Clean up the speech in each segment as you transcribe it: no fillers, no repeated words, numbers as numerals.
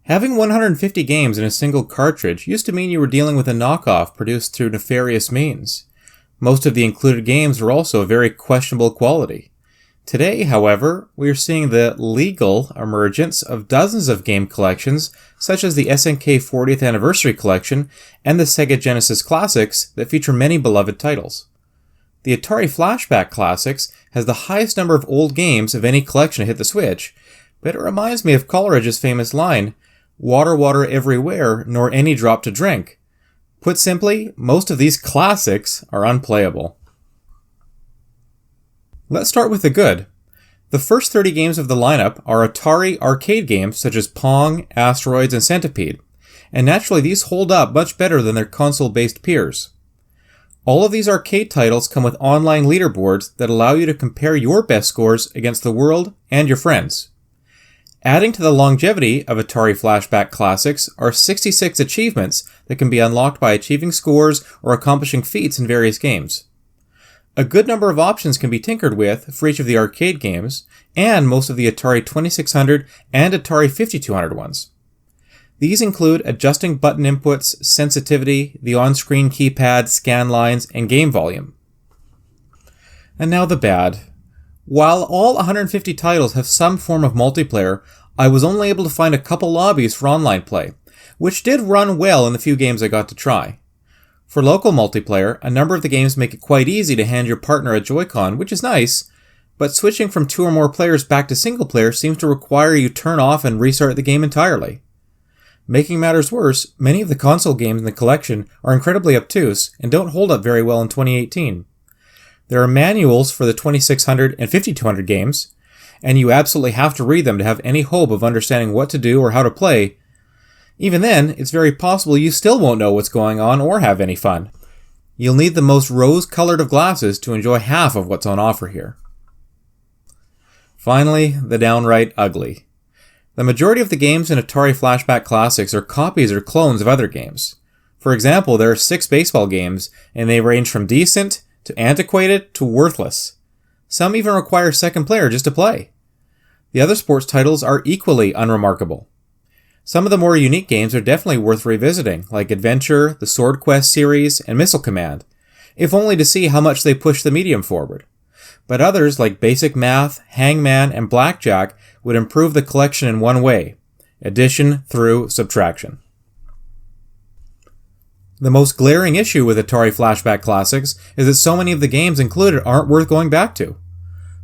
Having 150 games in a single cartridge used to mean you were dealing with a knockoff produced through nefarious means. Most of the included games were also of very questionable quality. Today, however, we are seeing the legal emergence of dozens of game collections, such as the SNK 40th Anniversary Collection and the Sega Genesis Classics that feature many beloved titles. The Atari Flashback Classics has the highest number of old games of any collection to hit the Switch, but it reminds me of Coleridge's famous line, "Water, water everywhere, nor any drop to drink." Put simply, most of these classics are unplayable. Let's start with the good. The first 30 games of the lineup are Atari arcade games such as Pong, Asteroids, and Centipede, and naturally these hold up much better than their console-based peers. All of these arcade titles come with online leaderboards that allow you to compare your best scores against the world and your friends. Adding to the longevity of Atari Flashback Classics are 66 achievements that can be unlocked by achieving scores or accomplishing feats in various games. A good number of options can be tinkered with for each of the arcade games, and most of the Atari 2600 and Atari 5200 ones. These include adjusting button inputs, sensitivity, the on-screen keypad, scan lines, and game volume. And now the bad. While all 150 titles have some form of multiplayer, I was only able to find a couple lobbies for online play, which did run well in the few games I got to try. For local multiplayer, a number of the games make it quite easy to hand your partner a Joy-Con, which is nice, but switching from 2 or more players back to single player seems to require you turn off and restart the game entirely. Making matters worse, many of the console games in the collection are incredibly obtuse and don't hold up very well in 2018. There are manuals for the 2600 and 5200 games, and you absolutely have to read them to have any hope of understanding what to do or how to play. Even then, it's very possible you still won't know what's going on or have any fun. You'll need the most rose-colored of glasses to enjoy half of what's on offer here. Finally, the downright ugly. The majority of the games in Atari Flashback Classics are copies or clones of other games. For example, there are 6 baseball games, and they range from decent to antiquated to worthless. Some even require second player just to play. The other sports titles are equally unremarkable. Some of the more unique games are definitely worth revisiting, like Adventure, the Sword Quest series, and Missile Command, if only to see how much they push the medium forward. But others, like Basic Math, Hangman, and Blackjack, would improve the collection in one way: addition through subtraction. The most glaring issue with Atari Flashback Classics is that so many of the games included aren't worth going back to.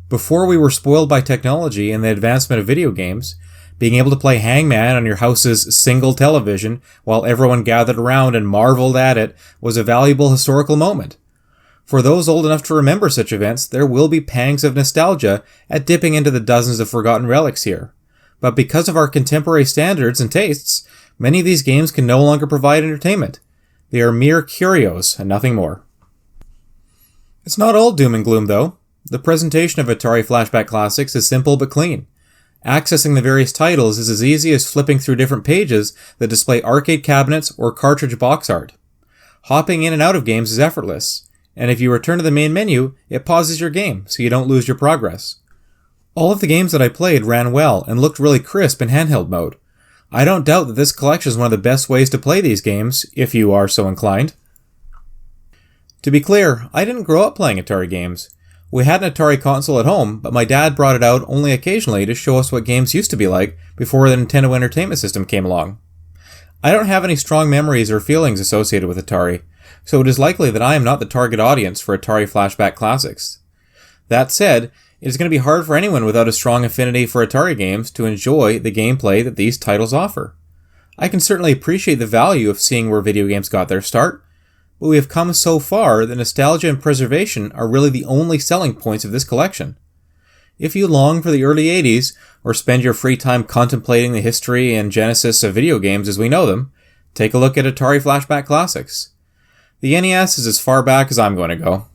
Before we were spoiled by technology and the advancement of video games, being able to play Hangman on your house's single television while everyone gathered around and marveled at it was a valuable historical moment. For those old enough to remember such events, there will be pangs of nostalgia at dipping into the dozens of forgotten relics here. But because of our contemporary standards and tastes, many of these games can no longer provide entertainment. They are mere curios and nothing more. It's not all doom and gloom though. The presentation of Atari Flashback Classics is simple but clean. Accessing the various titles is as easy as flipping through different pages that display arcade cabinets or cartridge box art. Hopping in and out of games is effortless, and if you return to the main menu, it pauses your game so you don't lose your progress. All of the games that I played ran well and looked really crisp in handheld mode. I don't doubt that this collection is one of the best ways to play these games, if you are so inclined. To be clear, I didn't grow up playing Atari games. We had an Atari console at home, but my dad brought it out only occasionally to show us what games used to be like before the Nintendo Entertainment System came along. I don't have any strong memories or feelings associated with Atari, so it is likely that I am not the target audience for Atari Flashback Classics. That said, it is going to be hard for anyone without a strong affinity for Atari games to enjoy the gameplay that these titles offer. I can certainly appreciate the value of seeing where video games got their start, but we have come so far that nostalgia and preservation are really the only selling points of this collection. If you long for the early 80s, or spend your free time contemplating the history and genesis of video games as we know them, take a look at Atari Flashback Classics. The NES is as far back as I'm going to go.